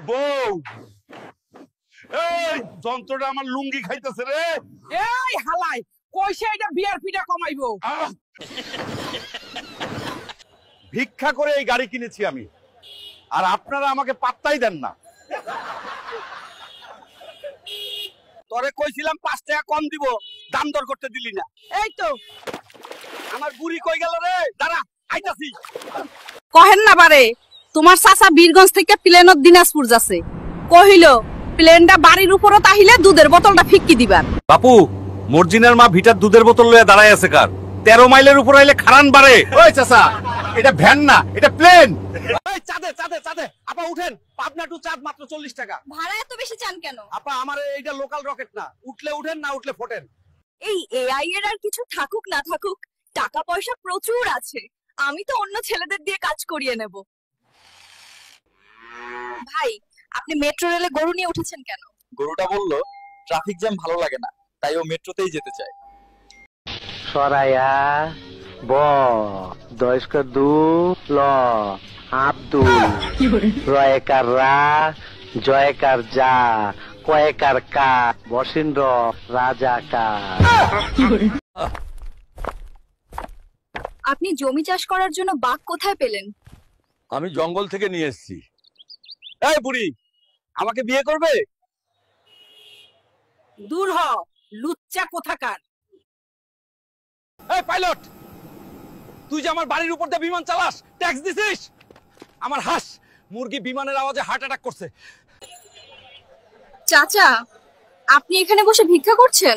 বউ, এই যন্ত্রটা আমার লুঙ্গি খাইতেছে রে। এই হালাই কইছে এটা বিয়ার পিটা কমাইবো। ভিক্ষা করে এই গাড়ি কিনেছি আমি, আর আপনারা আমাকে পাত্তাই দেন না। তোরে কইছিলাম 5 টাকা কম দিব, দাম দর করতে দিলি না। এই তো আমার বুড়ি কই গেল রে? দাঁড়া আইতাছি। কহেন না বারে, তোমার চাচা বীরগঞ্জ থেকে প্লেনত দিনাজপুর যাচ্ছে, কহিল প্লেনটা বাড়ির উপরও তাহিলে দুধের বোতলটা ফিক্কি দিবার। বাপু, মর্জিনার মা ভিটার দুধের বোতল লয়ে দাঁড়ায় আছে কার? 13 মাইলের উপর আইলে খারান বাড়ে। ওই চাচা, এটা ভ্যান না, এটা প্লেন। এই চাঁদে চাঁদে চাঁদে আপা উঠেন, পাবনা টু চাঁদ মাত্র 40 টাকা। ভাড়া এত বেশি চান কেন? আপা আমার এইটা লোকাল রকেট না, উঠলে উঠেন না উঠলে ফোটেন। এই এআই এর আর কিছু থাকুক না থাকুক, টাকা পয়সা প্রচুর আছে, আমি তো অন্য ছেলেদের দিয়ে কাজ করিয়ে নেব। ভাই, আপনি মেট্রো রেলে গরু নিয়ে উঠেছেন কেন? গরুটা বলল ট্রাফিক জ্যাম ভালো লাগে না, তাই ও মেট্রোতেই যেতে চায়। সরায়া ব দয়স্কর দু ল আব্দুল রয়কার রা জয়কার যা কয়েকার কা বসিন্দ্র রাজা কা। আপনি জমি চাষ করার জন্য বাঘ কোথায় পেলেন? আমি জঙ্গল থেকে নিয়ে এসেছি। এই বুড়ি, আমাকে বিয়ে করবে? দূর হ, লুচ্চা কোথাকার। এই পাইলট, তুই যে আমার বাড়ির উপর দিয়ে বিমান চালাস, ট্যাক্স দিছিস? আমার হাঁস মুরগি বিমানের আওয়াজে হার্ট অ্যাটাক করছে। চাচা, আপনি এখানে বসে ভিক্ষা করছেন?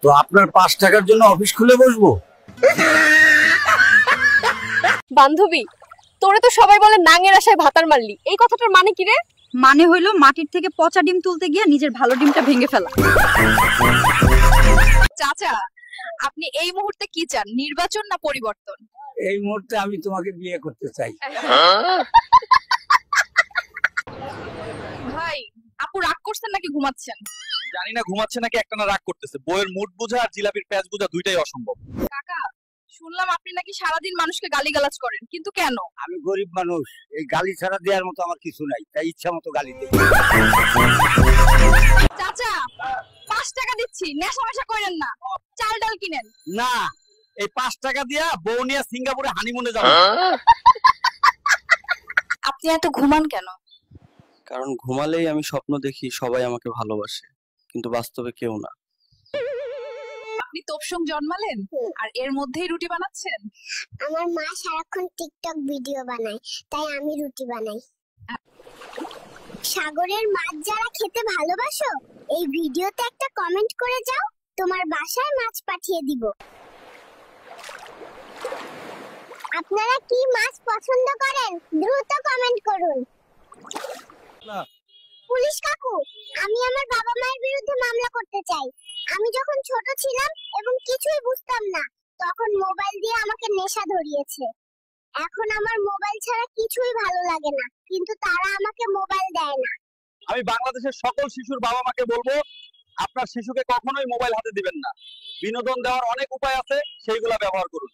তো আপনার 5 টাকার জন্য অফিস খুলে বসবো? বান্ধবী, তোরে তো সবাই বলে নাঙের আশায় ভাতার মারলি, এই কথাটার মানে কি রে? মানে হইলো মাটির থেকে পচা ডিম তুলতে গিয়ে নিজের ভালো ডিমটা ভেঙে ফেলা। চাচা, আপনি এই মুহূর্তে কি চান, নির্বাচন না পরিবর্তন? এই মুহূর্তে আমি তোমাকে বিয়ে করতে চাই। ভাই, আপু রাগ করছেন নাকি ঘুমাচ্ছেন? জানি না ঘুমাচ্ছে নাকি একটানা রাগ করতেছে। বইয়ের মুড বোঝা আর জিলাপির প্যাচ বোঝা দুইটাই অসম্ভব। কাকা, শুনলাম আপনি নাকি সারাদিন মানুষকে গালিগালাজ করেন, কিন্তু কেন? আমি গরিব মানুষ, এই গালি ছাড়া দেওয়ার মতো আমার কিছু নাই, তাই ইচ্ছা মতো গালি দেই। চাচা, 5 টাকা দিচ্ছি, নেশা করেন না, চাল ডাল কিনেন। না, এই 5 টাকা দিয়া বউ নিয়ে সিঙ্গাপুরে হানিমুনে যাবো। আপনি এত ঘুমান কেন? কারণ ঘুমালেই আমি স্বপ্ন দেখি সবাই আমাকে ভালোবাসে, কিন্তু বাস্তবে কেউ না। আপনি তোপসং জন্মালেন আর এর মধ্যেই রুটি বানাচ্ছেন? আমার মা সারাক্ষণ টিকটক ভিডিও বানায়, তাই আমি রুটি বানাই। সাগরের মাছ যারা খেতে ভালোবাসো, এই ভিডিওতে একটা কমেন্ট করে যাও, তোমার বাসায় মাছ পাঠিয়ে দিব। আপনারা কি মাছ পছন্দ করেন দ্রুত কমেন্ট করুন। পুলিশ কাকু, আমি আমার বাবা মায়ের বিরুদ্ধে মামলা করতে চাই। আমি যখন ছোট ছিলাম এবং কিছুই বুঝতাম না, তখন মোবাইল দিয়ে আমাকে নেশা ধরিয়েছে। এখন আমার মোবাইল ছাড়া কিছুই ভালো লাগে না, কিন্তু তারা আমাকে মোবাইল দেয় না। আমি বাংলাদেশের সকল শিশুর বাবা মাকে বলবো, আপনার শিশুকে কখনোই মোবাইল হাতে দিবেন না। বিনোদন দেওয়ার অনেক উপায় আছে, সেইগুলা ব্যবহার করুন।